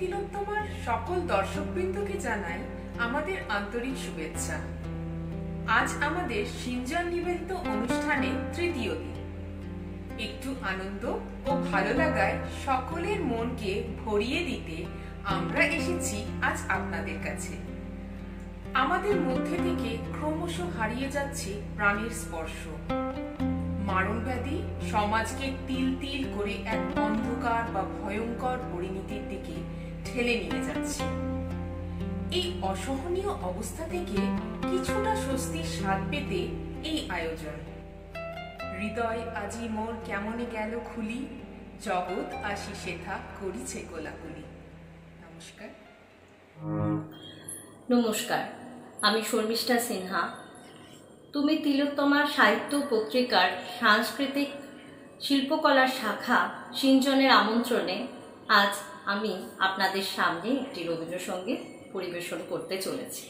তিলোত্তমার সকল দর্শকবৃন্দকে জানাই আমাদের আন্তরিক শুভেচ্ছা। আজ আমাদের সিঞ্জন নিবেদিত অনুষ্ঠানে তৃতীয় দিন। একটু আনন্দ ও ভালো লাগায় সকলের মনকে ভরিয়ে দিতে আমরা এসেছি আজ আপনাদের কাছে। আমাদের মধ্যে থেকে ক্রমশ হারিয়ে যাচ্ছে প্রাণের স্পর্শ। মারণ ব্যাধি সমাজকে তিল তিল করে এক অন্ধকার বা ভয়ঙ্কর পরিণতির দিকে ঠেলে নিয়ে যাচ্ছে। এই অসহনীয় অবস্থা থেকে কিছুটা স্বস্তির স্বাদ পেতে এই আয়োজন। হৃদয় আজি মোর কেমনে গেল খুলি, জগৎ আসি সেথা করিছে কোলাকুলি। নমস্কার। নমস্কার, আমি শর্মিষ্ঠা সিনহা। তুমি তিলোত্তমা সাহিত্য পত্রিকার সাংস্কৃতিক শিল্পকলার শাখা সিঞ্জনের আমন্ত্রণে আজ আমি আপনাদের সামনে একটি রবীন্দ্রসঙ্গীত পরিবেশন করতে চলেছি।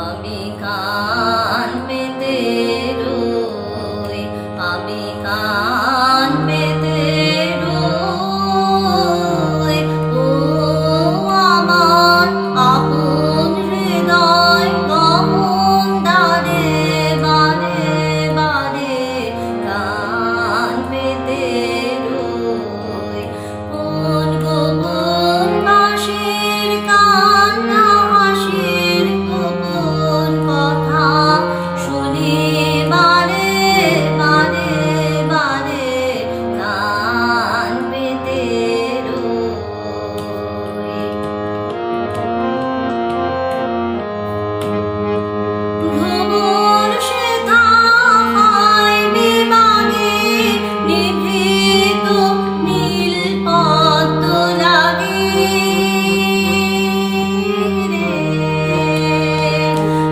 আমি কান পেতে রই, আমি কান পেতে রই, ও আমার আপন হৃদয় গমন দ্বারে বারে বারে কান পেতে রই, কোন গোপন বাঁশির কান্না হাসির গোপন কথা শুনি বারে বারে বারে কান পেতে রই। ভ্রমণ সেথা হয় বিমানে, নিভৃত নীল পদ্ম লাগে রে।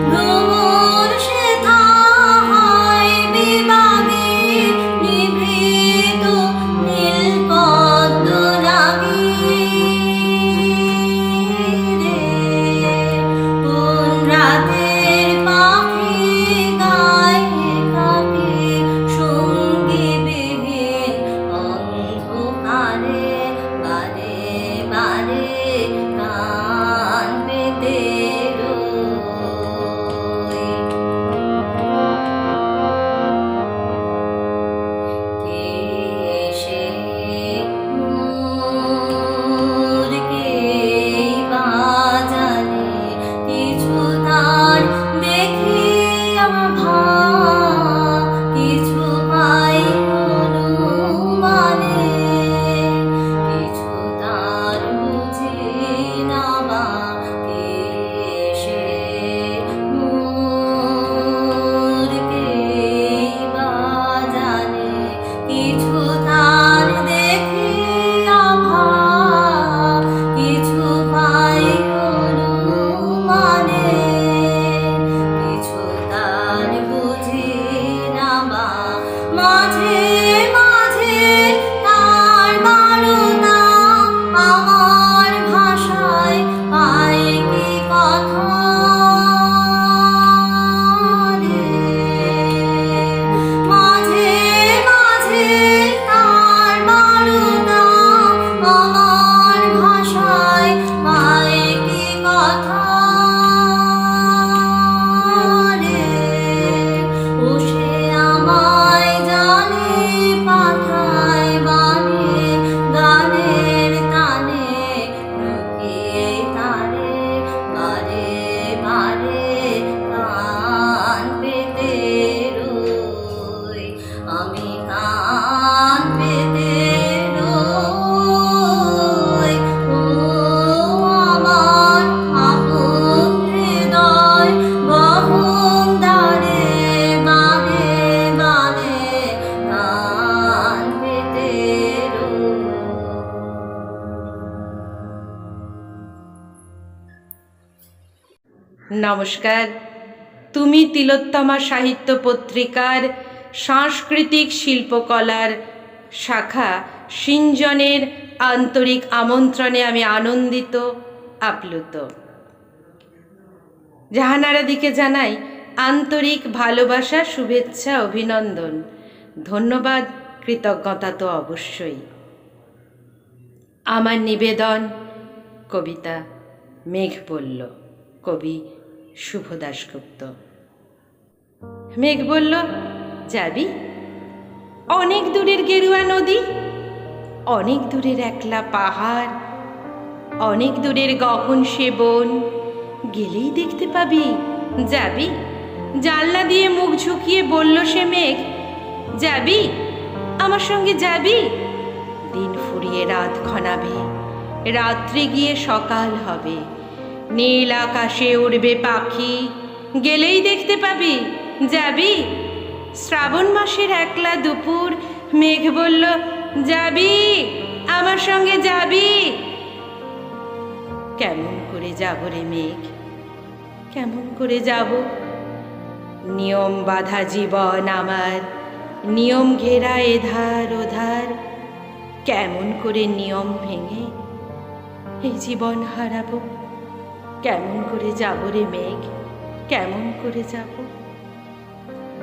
ভ্রমণ সেথা হয় বিমানে, নিভৃত নীল পদ্ম লাগে রে। কোন রাতের পাখি গায় একাকী সঙ্গীবিহীন অন্ধকারে বারে বারে কান পেতে রই। কে সে মোর কে বা জানে, কিছু তার দেখিয়া ভাব, কিছু পাই অনুমানে, কিছু তার বুঝি না বা। কে সে মোর কে বা জানে, কিছু তার দেখিয়া ভাব, কিছু পাই অনুমানে, কিছু তার বুঝি না বা। মাঝে মাঝে তার বারতা আমার ভাষায় পাই কি কথা রে। মাঝে মাঝে তার বারতা আমার ভাষায় পাই কি কথা রে। ও সে আমায় জানে পাঠায় বানে, গানের তানে লুকিয়ে তারে বারে বারে কান পেতে রই। আমি কান পেতে রই, ও আমার আপন হৃদয় গহন দ্বারে বারে বারে কান পেতে রই। নমস্কার। তুমি তিলোত্তমা সাহিত্য পত্রিকার সাংস্কৃতিক শিল্পকলার শাখা সিঞ্জনের আন্তরিক আমন্ত্রণে আমি আনন্দিত, আপ্লুত। জাহানারাদিকে জানাই আন্তরিক ভালোবাসা, শুভেচ্ছা, অভিনন্দন, ধন্যবাদ, কৃতজ্ঞতা তো অবশ্যই। আমার নিবেদন। কবিতা মেঘ বলল, কবি শুভ দাশগুপ্ত। মেঘ বলল, যাবি? অনেক দূরের গেরুয়া নদী, অনেক দূরের একলা পাহাড়, অনেক দূরের গহন সে বন, গেলেই দেখতে পাবি। যাবি? জানলা দিয়ে মুখ ঝুঁকিয়ে বলল সে মেঘ, যাবি? আমার সঙ্গে যাবি? দিন ফুরিয়ে রাত ঘনাবে, রাত্রে গিয়ে সকাল হবে, নীল আকাশে উড়বে পাখি, গেলেই দেখতে পাবি। যাবি? শ্রাবণ মাসের একলা দুপুর, মেঘ বলল, যাবি? আমার সঙ্গে যাবি? কেমন করে যাব রে মেঘ, কেমন করে যাব? নিয়ম বাঁধা জীবন আমার, নিয়ম ঘেরা এধার ওধার, কেমন করে নিয়ম ভেঙে এই জীবন হারাবো? কেমন করে যাব রে মেঘ, কেমন করে যাব?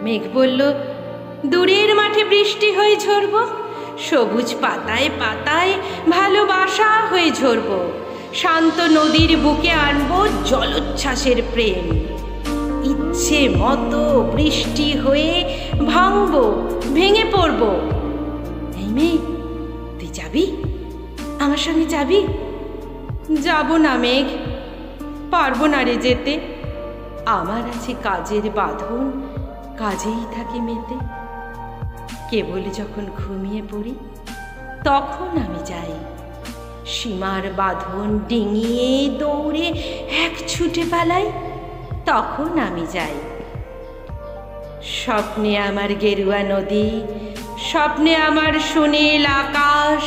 মেঘ বলল, দূরের মাঠে বৃষ্টি হয়ে ঝরব, সবুজ পাতায় পাতায় ভালোবাসা হয়ে ঝরব, শান্ত নদীর বুকে আনবো জলোচ্ছ্বাসের প্রেম, ইচ্ছে মতো বৃষ্টি হয়ে ভাঙবো, ভেঙে পড়বো। এই মেঘ, তুই যাবি? আমার সঙ্গে যাবি? যাব না মেঘ, পারবো না রে যেতে, আমার আছে কাজের বাঁধন, কাজেই থাকি মেতে। কেবল যখন ঘুমিয়ে পড়ি তখন আমি যাই, সীমার বাঁধন ডিঙিয়ে দৌড়ে এক ছুটে পালাই, তখন আমি যাই। স্বপ্নে আমার গেরুয়া নদী, স্বপ্নে আমার সুনীল আকাশ,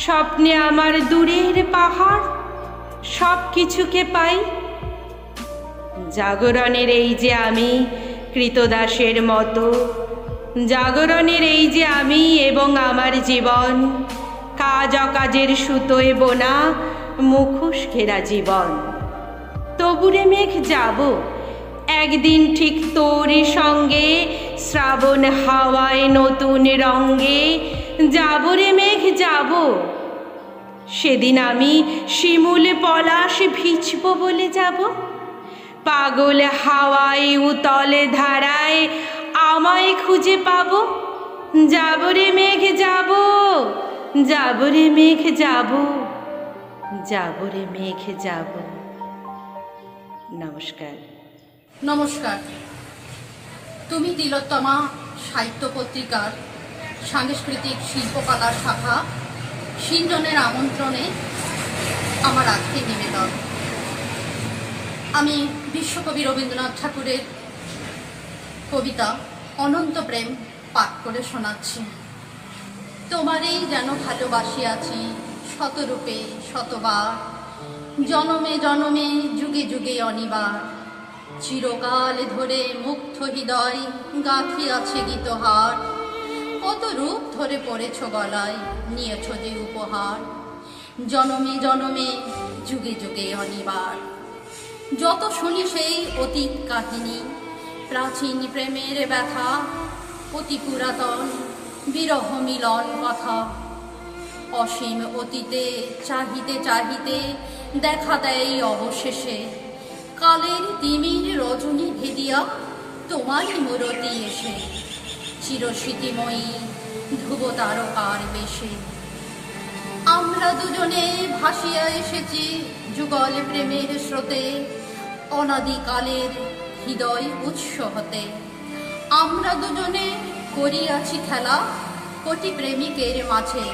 স্বপ্নে আমার দূরের পাহাড়, সব কিছুকে পাই। জাগরণের এই যে আমি কৃতদাসের মতো, জাগরণের এই যে আমি এবং আমার জীবন, কাজ অকাজের সুতোয় বোনা মুখোশ ঘেরা জীবন। তবুরে মেঘ যাব একদিন ঠিক তোরই সঙ্গে, শ্রাবণ হাওয়ায় নতুন রঙ্গে, যাব রে মেঘ যাব। সেদিন আমি শিমুল পলাশ ভিজব বলে যাব, পাগল হাওয়ায় উতলে ধারায় আমায় খুঁজে পাব। যাব রে মেঘ যাব, যাব রে মেঘ যাব, যাব রে মেঘ যাব। নমস্কার। নমস্কার। তুমি তিলোত্তমা সাহিত্য পত্রিকার সাংস্কৃতিক শিল্পকলার শাখা সিঞ্জনের আমন্ত্রণে আমার আজকে নিবেদন। আমি বিশ্বকবি রবীন্দ্রনাথ ঠাকুরের কবিতা অনন্ত প্রেম পাঠ করে শোনাচ্ছি। তোমারেই যেন ভালোবাসিয়াছি শতরূপে শতবার, জনমে জনমে যুগে যুগে অনিবার, চিরকাল ধরে মুগ্ধ হৃদয় গাঁথিয়াছে গীতহার, কত রূপ ধরে পড়েছ গলায় নিয়েছ যে উপহার, জনমে জনমে যুগে যুগে অনিবার। যত শুনি সেই অতীত কাহিনী, প্রাচীন প্রেমের ব্যথা, অতি পুরাতন বিরহ মিলন কথা, অসীম অতীতে চাহিতে চাহিতে দেখা দেয় অবশেষে, কালের তিমির রজনী ভেদিয়া তোমারই মূরতি এসে, চিরস্মৃতিময়ী ধ্রুব তারকার বেশে। আমরা দুজনে ভাসিয়া এসেছি যুগল প্রেমের স্রোতে, অনাদিকালের হৃদয় উৎস হতে। আমরা দুজনে করিয়াছি খেলা কোটি প্রেমিকের মাঝে,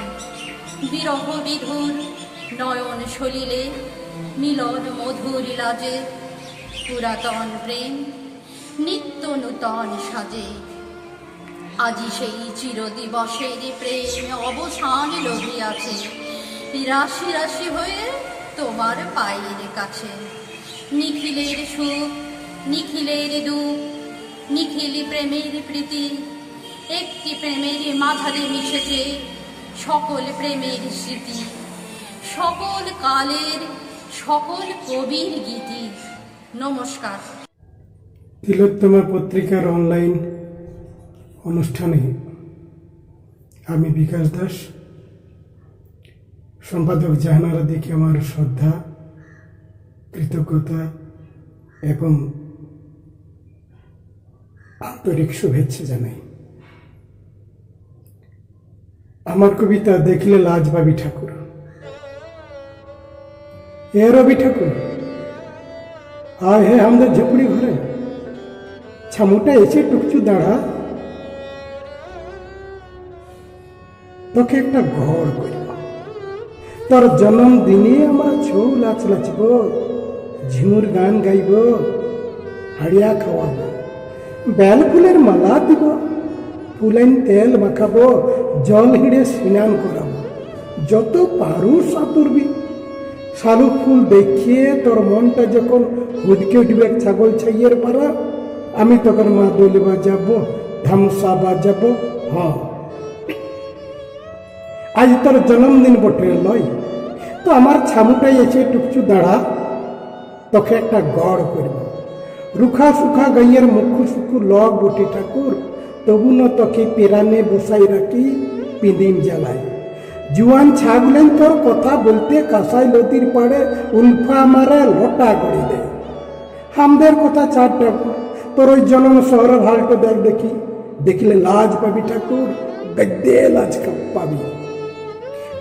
বিরহ বিধুর নয়ন সলিলে মিলন মধুর লাজে, পুরাতন প্রেম নিত্য নূতন সাজে। আজি সেই চিরদিবসের প্রেম অবসান লভিয়াছে, রাশি রাশি হয়ে তোমার পায়ের কাছে। নিখিলের সুখ নিখিলের দুঃখ, নিখিল প্রেমের প্রীতি, একটি প্রেমের মাঝারে মিশেছে সকল প্রেমের স্মৃতি, সকল কালের সকল কবির গীতি। নমস্কার। তিলোত্তমা পত্রিকার অনলাইন অনুষ্ঠানে আমি বিকাশ দাস সম্পাদক জাহানারা দিকে আমার শ্রদ্ধা, কৃতজ্ঞতা এবং আন্তরিক শুভেচ্ছা জানাই। আমার কবিতা দেখলে লাজ পাবি ঠাকুর। এ রবি ঠাকুর, আয় হে আমাদের ঝুপড়ি ঘরে, ছামুটা এসে টুকচু দাঁড়া, তোকে একটা ঘর করব। তোর জন্মদিনে আমরা ছৌ নাচ নাচব, ঝিমুর গান গাইব, হাড়িয়া খাওয়াবো, বেল ফুলের মালা দিব, ফুলাইন তেল মাখাবো, জল হিড়ে স্নান করাবো। যত পারু সাঁতুরবি। শালুক ফুল দেখিয়ে তোর মনটা যখন হুদকে উঠবে ছাগল ছাইয়ের পাড়া, আমি তখন মা দোলে বাজাবো, ধামসা বাজাবো। হ্যাঁ, আজ তোর জন্মদিন বটে লয়, তো আমার ছামুটাই এসে টুকচু দাঁড়া, তোকে একটা গড় করব। রুখা সুখা গাইয়ের মুখু সুখু লগ বটে ঠাকুর, তবু ন তোকে পেরানে বসাই রাখি পিদিম জ্বালাই। জুয়ান ছাগলেন তোর কথা বলতে কাঁসাই নদীর পাড়ে উল্ফা মারে লোটা গড়ি দেয়। আমাদের কথা চার ঠাকুর, তোর ওই জনম শহরের হালটা দেখ দেখি, দেখলে লাজ পাবি ঠাকুর, গদ্যে লাজ পাবি।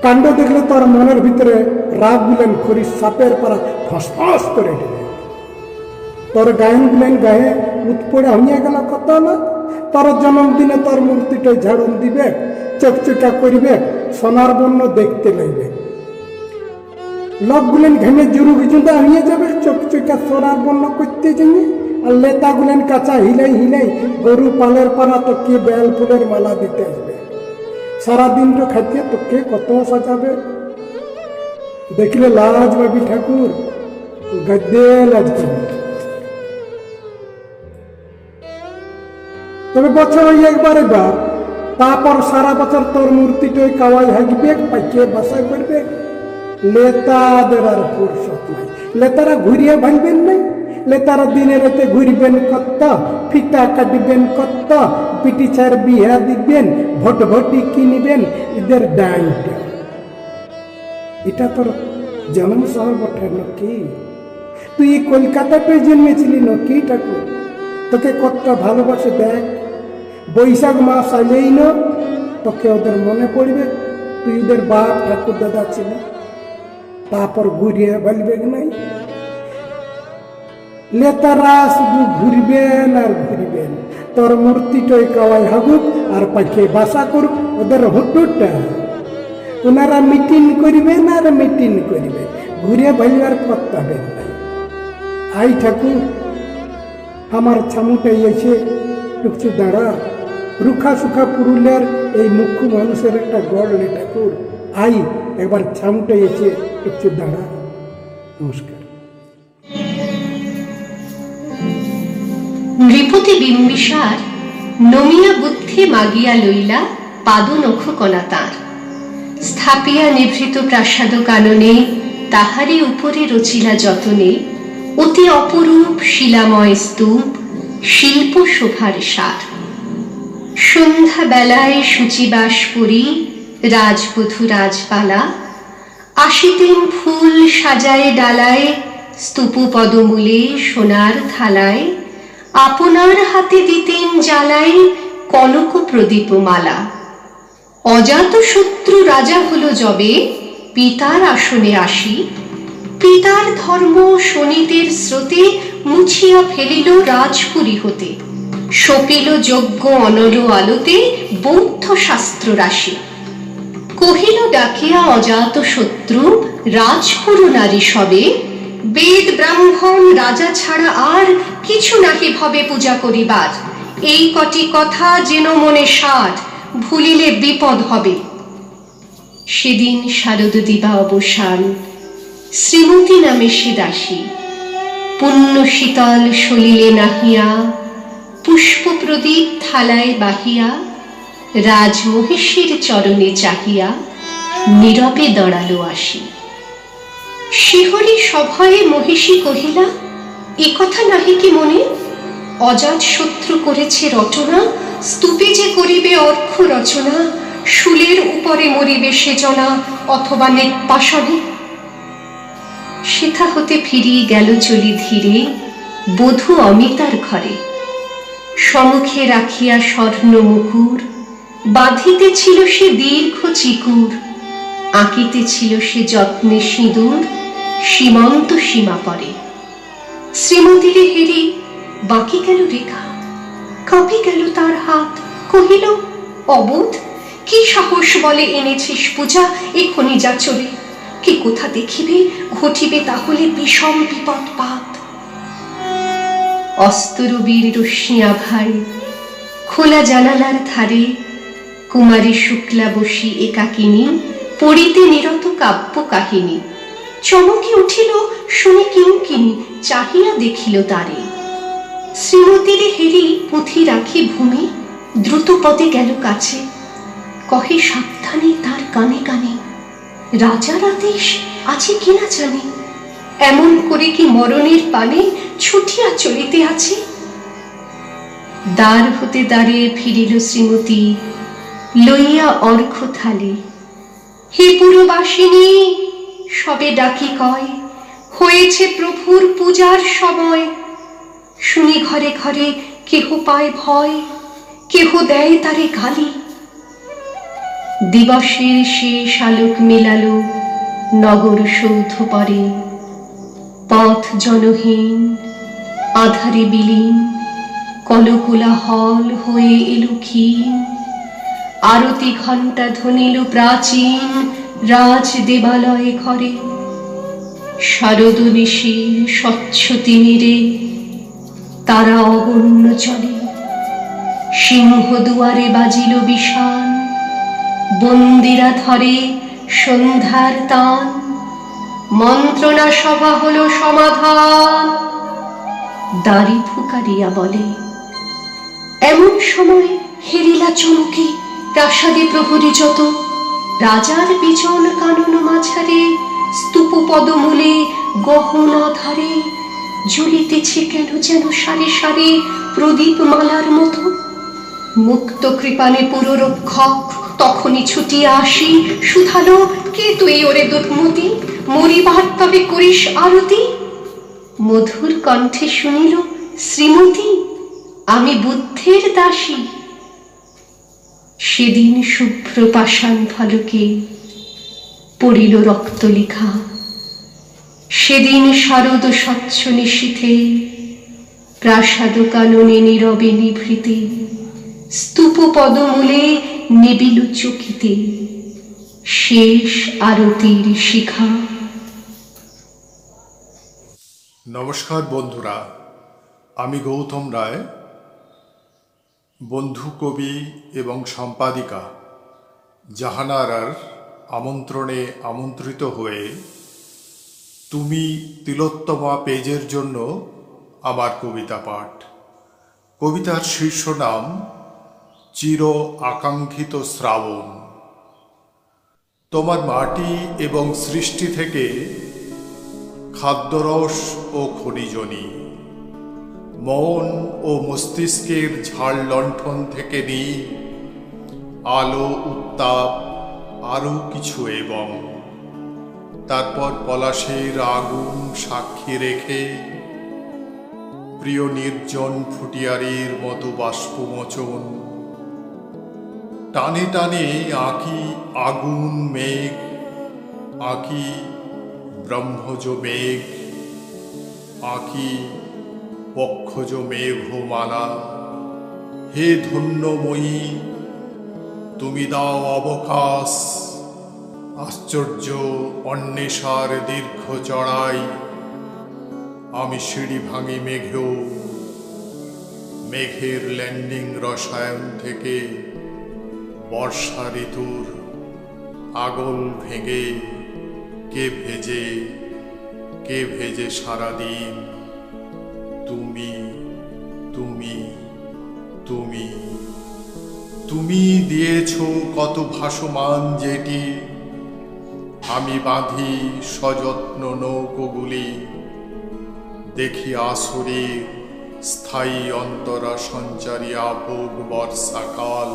কাণ্ড দেখলে তোর মনের ভিতরে রাগ গুলেন খড়ি সাপের পাড়া ফসফস করে ঢেলে। তোর গায়ন গুলেন গায়ে উৎপড়ে হইয়া গেল কত না। তোর জন্মদিনে তোর মূর্তিটা ঝাড়ন দিবে, চকচকা করিবে, সোনার বর্ণ দেখতে লাগবে। লোক গুলেন ঘেমে জুরু বিজুদা হইয়া যাবে, চকচকা সোনার বর্ণ করতে যাবে। আর লেতা গুলেন কাঁচা হিলাই হিলাই গরু পালের পাড়া তোকে বেল ফুলের মালা দিতে আসবে। সারাদিনটা খাইতে তোকে কত সাজাবে, দেখলে লাজ পাবি ঠাকুর, গদ্যে লাজ পাবি। তবে বছর একবার একবার, তারপর সারা বছর তোর মূর্তিটাই কাওয়াই হাগবে, পাইকে বাসা করবে। লেতাদের আর ফুরসত নাই, লেতারা ঘুরিয়ে ভাঙবেন নাই। লেতারা দিনে রাতে ঘুরবেন কত, ফিতা কাটবেন কত, পিটি ছার বিহা দিবেন, ভট ভটি কিনবেন, এদের ডাইট। এটা তোর জন্ম শহর বটে নাকি? তুই কলকাতাতে জন্মেছিলি নাকি ঠাকুর? তোকে কতটা ভালোবাসে দেখ। বৈশাখ মাস আইলেই না তোকে ওদের মনে পড়বে, তুই ওদের বাপ ঠাকুর দাদা ছিলি। তারপর ঘুরিয়ে বলবে নাই। নেতারা শুধু ঘুরবেন আর ঘুরবেন, তোর মূর্তিটাই কাওয়াই হাগুক আর পাখে বাসা করুক ওদের হুটুটা। ওনারা মিটিং করবেন আর মিটিং করবেন, ঘুরে ভাইবার করতে নাই। আই ঠাকুর, আমার ছামুটাই এসে টুকচু দাঁড়া, রুখা সুখা পুরুলের এই মুখ্য মানুষের একটা গড় রে ঠাকুর। আই একবার ছামুটাই এসে টুকচু দাঁড়া। নমস্কার। নৃপতি বিম্বিসার নমিয়া বুদ্ধি মাগিয়া লইলা পাদনখ কলা তাঁর, স্থাপিয়া নিভৃত প্রাসাদ কাননে, তাহারই উপরে রচিলা যতনে অতি অপরূপ শিলাময় স্তূপ, শিল্প শোভার সার। সন্ধ্যা বেলায় শুচিবাস করি রাজবধূ রাজপালা, আসিতেন ফুল সাজায় ডালায়, স্তূপ পদমূলে সোনার থালায়, আপনার হাতে দিতেন জ্বালাই কনক প্রদীপ মালা। অজাত শত্রু রাজা হলো যবে পিতার আসনে আসি, পিতার ধর্ম শোণিতের স্রোতে মুছিয়া ফেলিল রাজপুরী হতে, সপিল যজ্ঞ অনল আলোতে বৌদ্ধ শাস্ত্র রাশি। কহিল ডাকিয়া অজাত শত্রু রাজপুর নারী সবে, বেদ ব্রাহ্মণ রাজা ছাড়া আর কিছু নাহি ভবে পূজা করিবার, এই কটি কথা যেন মনে সার, ভুলিলে বিপদ হবে। সেদিন শারদ দিবা অবসান, শ্রীমতী নামে সে দাসী, পুণ্য শীতল সলিলে নাহিয়া, পুষ্প প্রদীপ থালায় বাহিয়া, রাজমহিষীর চরণে চাহিয়া নীরবে দাঁড়ালো আসি। শিহরি সভয়ে মহিষী কহিলা, এ কথা নাহি কি মনে? অজাত শত্রু করেছে রটনা, স্তূপে যে করিবে অর্ঘ্য রচনা, শুলের উপরে মরিবে সে জনা অথবা নেকপাশনে। সেথা হতে ফিরিয়ে গেল চলি ধীরে বধূ অমিতার ঘরে। সম্মুখে রাখিয়া স্বর্ণ মুকুর, বাঁধিতেছিল সে দীর্ঘ চিকুর, আঁকিতেছিল সে যত্নে সিঁদুর, সীমন্ত সীমা পরে। শ্রীমতীরে হেরি বাকি গেল রেখা, কাঁপে গেল তার হাত, কহিল অবোধ, কি সাহস বলে এনেছিস পূজা এখনি যা চলে, কে কোথা দেখিবে ঘটিবে তাহলে বিষম বিপদপাত। অস্তরবীর রশ্মি আভায় খোলা জানালার ধারে কুমারী শুক্লা বসি একাকিনী পড়িতে নিরত কাব্য কাহিনী। চমকে উঠিল শুনে কিঙ্কিনী, চাহিয়া দেখিল তারে। শ্রীমতীরে হেরি পুঁথি রাখি ভূমি, দ্রুত পদে গেল কাছে, কহে সাবধানে তার কানে কানে, রাজার আদেশ আছে কিনা জানি, এমন করে কি মরণের পানে ছুটিয়া চলিতে আছে। দ্বার হতে দ্বারে ফিরিল শ্রীমতী, লইয়া অর্ঘ্য থালি। হে পুরবাসিনী, সবে ডাকি কয়, হয়েছে প্রভুর পূজার সময়। শুনি ঘরে ঘরে কেহ পায় ভয়, কেহ দেয় তারে গালি। দিবসের শেষ আলোক মেলালো নগর সৌধ পরে, পথ জনহীন আধারে বিলীন, কলকোলাহল হয়ে এলো ক্ষীণ। আরতি ঘণ্টা ধ্বনিল প্রাচীন রাজ দেবালয়ে ঘরে। শারদ নিশীর স্বচ্ছ তিমিরে তারা অগণ্য চলে। সিংহ দুয়ারে বাজিল বিষাণ, বন্দিরা ধরে সন্ধ্যার তান। মন্ত্রণা সভা হলো সমাধান, দাড়ি ফুকারিয়া বলে। এমন সময় হেরিলা চমকে প্রাসাদে প্রহরী যত, রাজার বিজন কানন মাঝারে স্তূপ পদমূলে গহনা ধারে জ্বলিতেছে কেন যেন সারে সারে প্রদীপ মালার মতো। মুক্ত কৃপানে পুররক্ষক তখনই ছুটিয়া আসি, শুধালো কে তুই ওরে দুধমতি, মরিবার তবে করিস আরতি। মধুর কণ্ঠে শুনিল শ্রীমতী, আমি বুদ্ধের দাসী। সেদিন শুভ্র পাষাণ ফলকে পড়িল রক্তলিখা। সেদিন শারদ স্বচ্ছ নিশীথে প্রাসাদ কাননে নীরবে নিভৃতে, স্তূপ পদমূলে নিবিল চকিতে শেষ আরতির শিখা। নমস্কার বন্ধুরা, আমি গৌতম রায়, বন্ধু কবি এবং সম্পাদিকা জাহানারার আমন্ত্রণে আমন্ত্রিত হয়ে তুমি তিলোত্তমা পেজের জন্য আমার কবিতা পাঠ। কবিতার শীর্ষ নাম চির আকাঙ্ক্ষিত শ্রাবণ। তোমার মাটি এবং সৃষ্টি থেকে খাদ্যরস ও খনিজনি, মন ও মস্তিষ্কের ঝাড় লণ্ঠন থেকে নিই আলো উত্তাপ আরও কিছু, এবং তারপর পলাশের আগুন সাক্ষী রেখে প্রিয় নির্জন ফুটিয়ারির মতো বাষ্পমোচন। টানে টানে আঁকি আগুন মেঘ, আঁকি ব্রহ্মজ মেঘ, আঁকি পক্ষজ মেঘমালা। হে ধন্যময়ী, তুমি দাও অবকাশ আশ্চর্য অন্বেষার দীর্ঘ চড়াই। আমি সিঁড়ি ভাঙি মেঘেও, মেঘের ল্যান্ডিং রসায়ন থেকে বর্ষা ঋতুর আগল ভেঙে কে ভেজে সারাদিন। তুমি তুমি তুমি তুমি দিয়েছ কত ভাসমান যেটি, আমি বাঁধি সযত্ন নৌকোগুলি। দেখি আসরে স্থায়ী অন্তরা সঞ্চারী আভোগ বর্ষাকাল।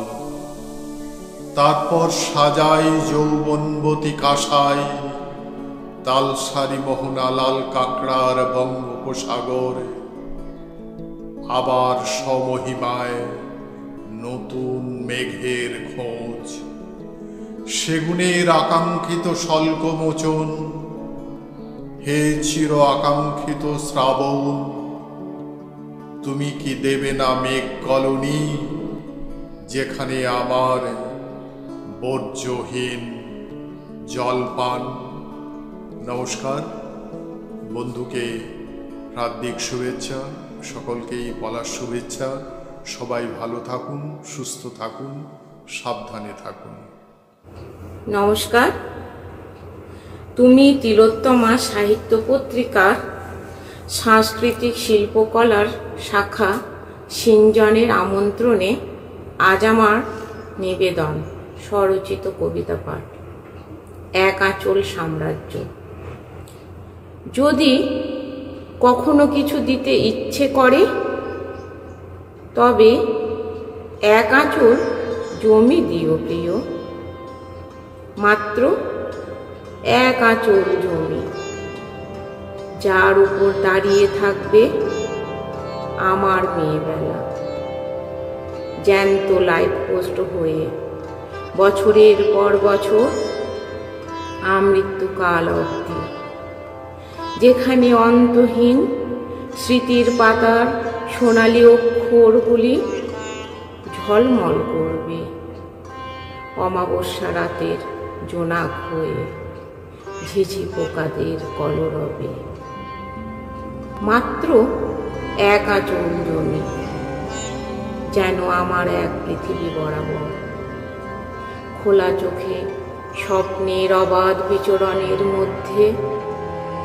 তারপর সাজাই যৌবনবতী কাসাই, তালসারি মোহনা লাল কাঁকড়ার বঙ্গোপসাগর, আবার সমহিমায় নতুন মেঘের খোঁজ, সেগুনের আকাঙ্ক্ষিত স্বল্পমোচন, হে চির আকাঙ্ক্ষিত শ্রাবণ, তুমি কি দেবে না মেঘ কলোনি, যেখানে আমার বর্জ্যহীন জলপান। নমস্কার, বন্ধুকে হার্দিক শুভেচ্ছা, সকলকেই পলাশ শুভেচ্ছা। সবাই ভালো থাকুন, সুস্থ থাকুন, সাবধানে থাকুন। নমস্কার, তুমি তিলোত্তমা সাহিত্য পত্রিকার সাংস্কৃতিক শিল্পকলার শাখা সিঞ্জনের আমন্ত্রণে আজ আমার নিবেদন স্বরচিত কবিতা পাঠ, এক আঁচল সাম্রাজ্য। যদি কখনো কিছু দিতে ইচ্ছে করে, তবে এক আঁচল জমি দিও প্রিয়, মাত্র এক আঁচল জমি, যার উপর দাঁড়িয়ে থাকবে আমার মেয়েবেলা, জ্যান্ত লাইট পোস্ট হয়ে বছরের পর বছর আমৃত্যুকাল অবধি, যেখানে অন্তহীন স্মৃতির পাতার সোনালি অক্ষরগুলি ঝলমল করবে অমাবস্যা রাতের জোনাক হয়ে ঝিঝি পোকাদের কলরবে। মাত্র এক আঁচল জমি, যেন আমার এক পৃথিবী বরাবর, খোলা চোখে স্বপ্নের অবাধ বিচরণের মধ্যে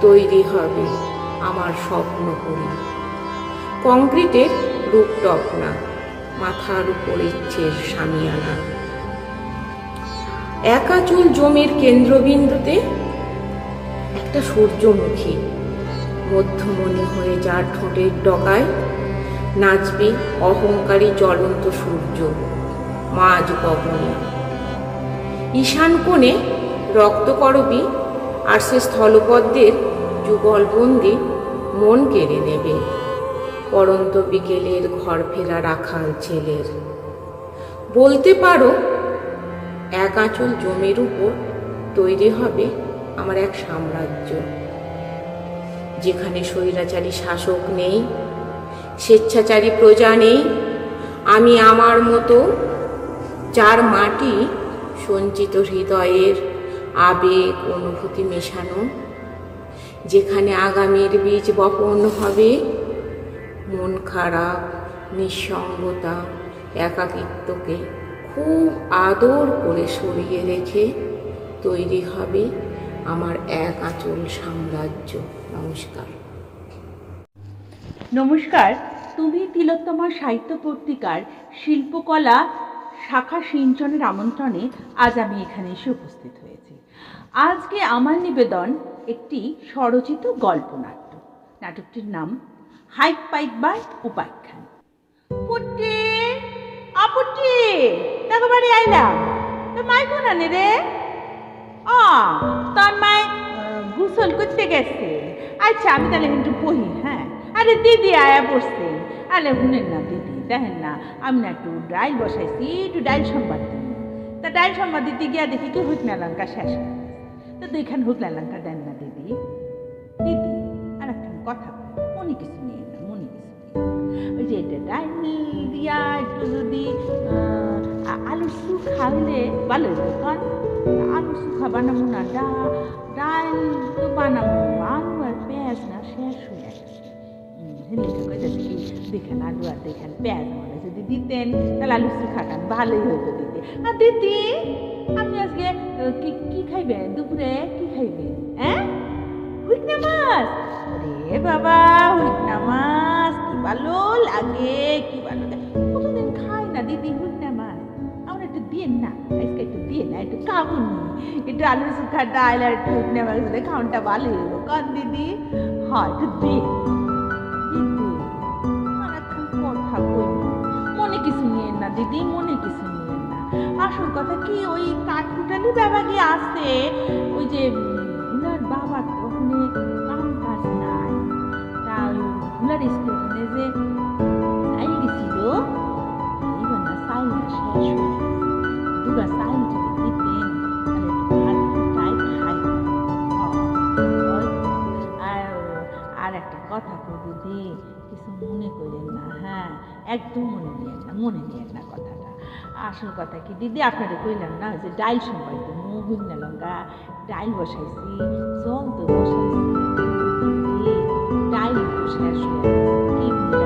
তৈরি হবে আমার স্বপ্নপুরী, কংক্রিটের রূপটপ না, মাথার উপর ইচ্ছের সামিয়ানা। এক আঁচল জমির কেন্দ্রবিন্দুতে একটা সূর্যমুখী মধ্যমণি হয়ে, যার ঠোঁটের ডগায় নাচবে অহংকারী জ্বলন্ত সূর্য মাঝ গগনে। ঈশান কোণে রক্তকরবী আর সে স্থলপদ্মের যুগলবন্দি মন কেড়ে নেবে পরন্ত বিকেলের ঘর ফেরা রাখাল ছেলের। বলতে পারো, এক আঁচল জমির উপর তৈরি হবে আমার এক সাম্রাজ্য, যেখানে স্বৈরাচারী শাসক নেই, স্বেচ্ছাচারী প্রজা নেই, আমি আমার মতো, যার মাটি সঞ্চিত হৃদয়ের আবেগ অনুভূতি মেশানো, যেখানে আগামীর বীজ বপন হবে, মন খারাপ, নিঃসঙ্গতা, একাকিত্বকে খুব আদর করে সরিয়ে রেখে তৈরি হবে আমার এক আঁচল সাম্রাজ্য। নমস্কার। নমস্কার, তুমি তিলোত্তমা সাহিত্য পত্রিকার শিল্পকলা শাখা সিঞ্চনের আমন্ত্রণে আজ আমি এখানে এসে উপস্থিত হয়েছি। আজকে আমার নিবেদন একটি স্বরচিত গল্পনাট্য। নাটকটির নাম হাইক পাইক বা উপাখ্যান। পুটি আপুটি দেখো বাড়ি আইলাম, তো মাই কোন আনে রে? তোর মাই গোসল করতে গেছে। আচ্ছা আমি তাহলে একটু পড়ি। হ্যাঁ, আরে দিদি আয়া পড়ছে। আরে শুনেন না দিদি, দেখেন না আমি না একটু ডাইল বসাইছি, একটু ডাইল সম্বাদ দিন। তা ডাইল সম্বাদ দিতে গিয়া দেখি কি হুকনা লঙ্কা শেষ হয়ে গেছে। তো দুইখান হুকনা লঙ্কা দেন না দিদি। দিদি আর একটা কথা, মনে কিছু নিয়ে না, মনে কিছু ওই যে এটা ডাইল দিয়া একটু যদি আলুর সুপ খাইলে ভালো হইতো। কারণ আলুর সুখা বানাবো না, ডাইল তো বানাবো, আলু আর পেঁয়াজ না শেষ হয়ে গেছে। দেখেন আলু আর দেখেন পেঁয়াজ আমাদের যদি দিতেন তাহলে আলু সুখাটা ভালোই হতো দিতে। আর দিদি আপনি আজকে কি খাইবেন? দুপুরে কি খাইবেন? হ্যাঁ, হুইটনা মাছ। আরে বাবা, হুইটনা মাছ কি ভালো লাগে, কি ভালো লাগে। কতদিন খাই না দিদি হুইটনা মাছ। আমার একটু দিয়ে না, আজকে একটু দিয়ে না, একটু খাবো নি, একটু আলু সুখা ডাল আর একটু হুইটনা মাছ দিলে খাওয়ানটা ভালো হইব। কন দিদি? হয় একটু দিয়ে। কথা কই, মনে কিছু নিয়েন না দিদি, মনে কিছু নিয়েন না। আসল কথা কি ওই কাঠকুটালি ব্যাপারে আছে, ওই যে ভুলার বাবার তো ওখানে কাম কাজ নাই, তা ওই ভুলার স্টেশনে যে চাইল গেছিল, এইবার না চাইলটা শেষ হয়ে গেছে। দুগা চাইল যদি দিতেন তাহলে একটু ভাত টাই খাই। আর একটা কথা কই দিদি, কিছু মনে করেন না, হ্যাঁ একদম মনে নিয়েন না কথাটা। আসল কথা কি দিদি, আপনারা কইলাম না যে ডাইল সময় তো মুগুন না লঙ্কা ডাইল বসাইছি, জল তো বসাইছি, ডাইল তো শেষ হয়ে গেছে,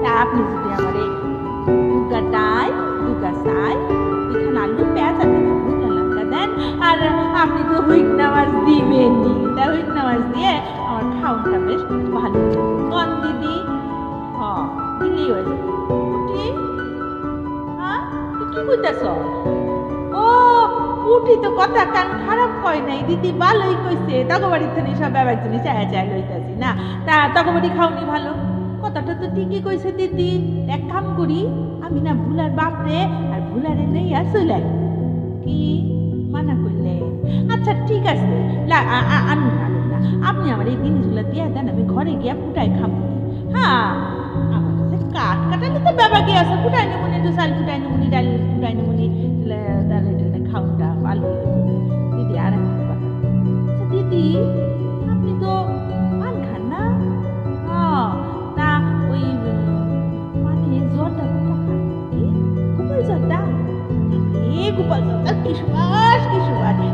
তা আপনি যদি আমার দুগা ডাইল দুগা চাই এখানে আলু পেঁয়াজ আর মুখা লঙ্কা দেন, আর আপনি তো হুইকনা মাছ দিবেননি, তা হুইকনা মাছ দিয়ে আমার খাওয়াটা বেশ ভালো কন দিদি। দিলেই হয়ে যাবে। কি বুঝতেছ? ও উঠি তো কথা কান খারাপ কয় নাই দিদি, ভালোই কইছে। তগবাড়ির থেকে সব ব্যাপার জিনিস চায় লইতাছি না, তা তগবাড়ি খাওনি ভালো, কথাটা তো ঠিকই কইছে দিদি। এক কাম করি, আমি না ভুলার বাপরে আর ভুলারে নেই আর চলে কি মানা করলে? আচ্ছা ঠিক আছে, আনুন না, আপনি আমার এই জিনিসগুলো দিয়ে দেন, আমি ঘরে গিয়া ফুটাই খাবো। হ্যাঁ আমার কাছে কাঠ কাটালে তো ব্যাপার কি আছে, ফুটাই নেবনি, একটু চাল ফুটাই নেবনি, ডাল ফুটাই নেবনি, তাহলে খাওয়াটা ভালো দিদি। আর একটা কথা, আচ্ছা দিদি আপনি তো পান খান না? তা ওই মানে জ্বরটা কোনটা খান? গোপাল জ্বরটা? গোপাল জ্বরটা কি সুবাস,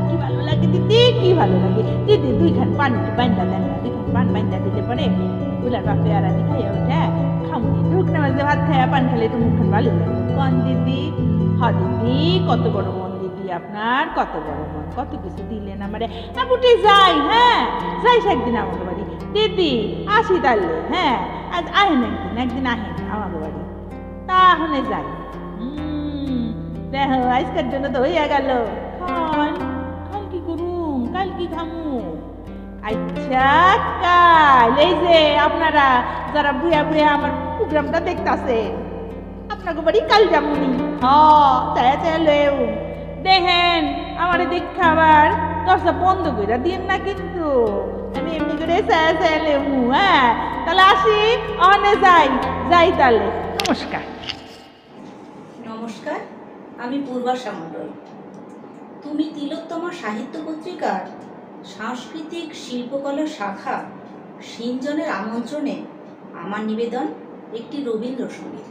কি ভালো লাগে দিদি, কি ভালো লাগে দিদি। দুইখান পান বাইন্দা দেন না, দুইখান পান বাইন্দা দিলে পরে গুলার বাপে আর আমি খাইয়া উঠে খামুনি ঢুকনে মাঝে ভাত খাইয়া পান খেলে তো মুখখান ভালো লাগে। কন দিদি? দিদি কত বড় মন দিদি আপনার, কত বড় মন, কত কিছু দিলেন আমারে। উঠে যাই, হ্যাঁ যাই একদিন আমাকে বাড়ি দিদি, আসি তাহলে। হ্যাঁ আজ আহেন একদিন আহেন আমাকে বাড়ি, তাহলে যাই। দেখো আজকের জন্য তো হইয়া গেল, কাল কি করুম, কাল কি খামু? আচ্ছা কাল এই যে আপনারা যারা বুয়া আমার প্রোগ্রামটা দেখতাছে, আপনাকে বাড়ি কাল যামুনি। চায়া লয়েও দেখেন আমার দেখা আবার দরজা বন্ধ করে দিন না কিন্তু, আমি এমনি করে চায়া লেমু। হ্যাঁ তাহলে আসি, অনে যাই তাহলে। নমস্কার। নমস্কার, আমি পূর্বাশা মণ্ডল। তুমি তিলোত্তমা সাহিত্য পত্রিকার সাংস্কৃতিক শিল্পকলা শাখা সিঞ্জনের আমন্ত্রণে আমার নিবেদন একটি রবীন্দ্রসঙ্গীত।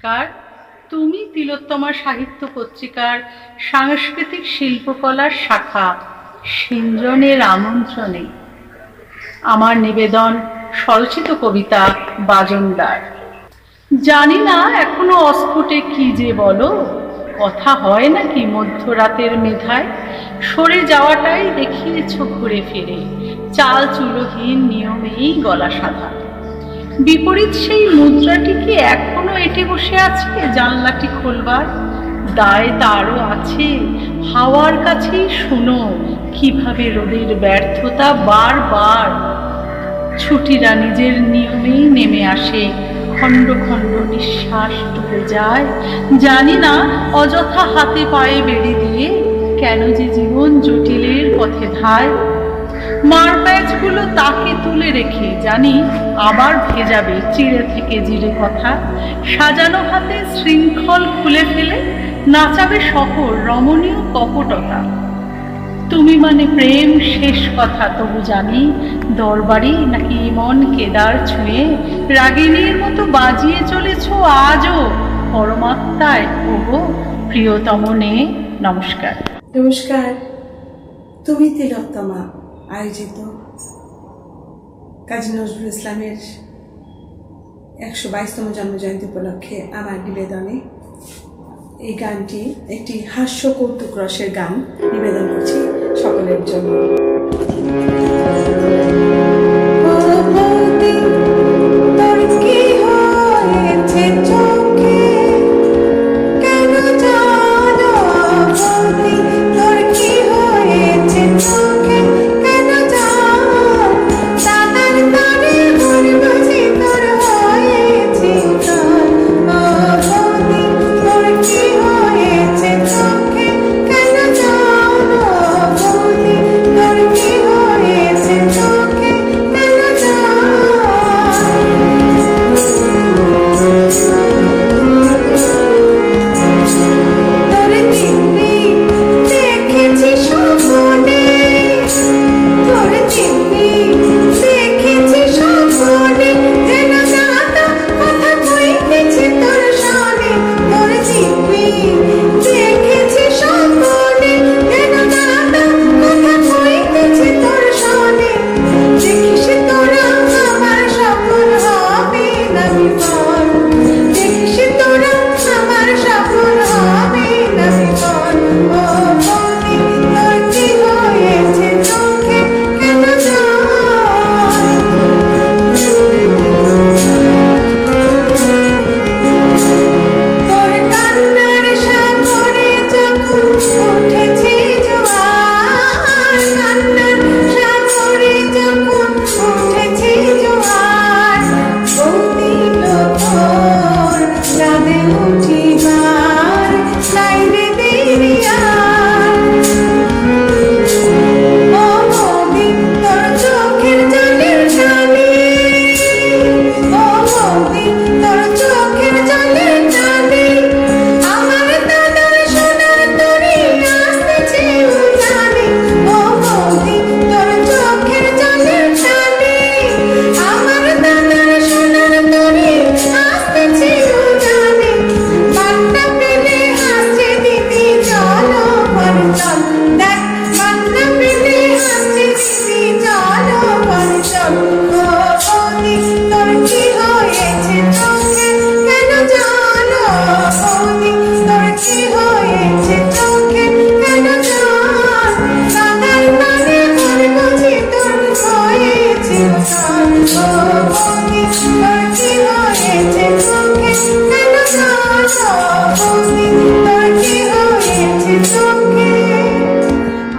নমস্কার। তুমি তিলোত্তমা সাহিত্য পত্রিকার সাংস্কৃতিক শিল্পকলার শাখা সিঞ্জনের আমন্ত্রণে আমার নিবেদন স্বরচিত কবিতা বাজনদার। জানি না এখনো অস্ফুটে কি যে বলো, কথা হয় নাকি মধ্যরাতের মেধায়? সরে যাওয়াটাই দেখিয়েছ ঘুরে ফিরে, চাল চুলোহীন নিয়মেই গলা সাধা। বিপরীত সেই মুদ্রাটি কি এখনো এঁটে বসে আছে জানলাটি খোলবার? দায় তারও আছে, হাওয়ার কাছেই শোনো কিভাবে রোদের ব্যর্থতা বারবার। ছুটিরা নিজের নিয়মেই নেমে আসে, খণ্ড খণ্ড নিঃশ্বাস ডুবে যায়। জানি না অযথা হাতে পায়ে বেড়ে দিয়ে কেন যে জীবন জটিলের পথে ধায়। মার প্যাচগুলো তাকে তুলে রেখে জানি আবার ভেজাবে চিড়ে থেকে জিরে কথা। সাজানো হাতে শৃঙ্খল খুলে ফেলে নাচাবে শহর রমণীয় কপটতা। তুমি মানে প্রেম শেষ কথা তবু জানি, দরবারি নাকি মন কেদার ছুঁয়ে রাগিনীর মতো বাজিয়ে চলেছ আজও পরমাত্মায়। ওগো প্রিয়তম নে। নমস্কার। নমস্কার। তুমি তিলোত্তমা আয়োজিত কাজী নজরুল ইসলামের 122তম জন্মজয়ন্তী উপলক্ষে আমার নিবেদনে এই গানটি একটি হাস্য কৌতুক রসের গান নিবেদন করছি সকলের জন্য।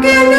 কেন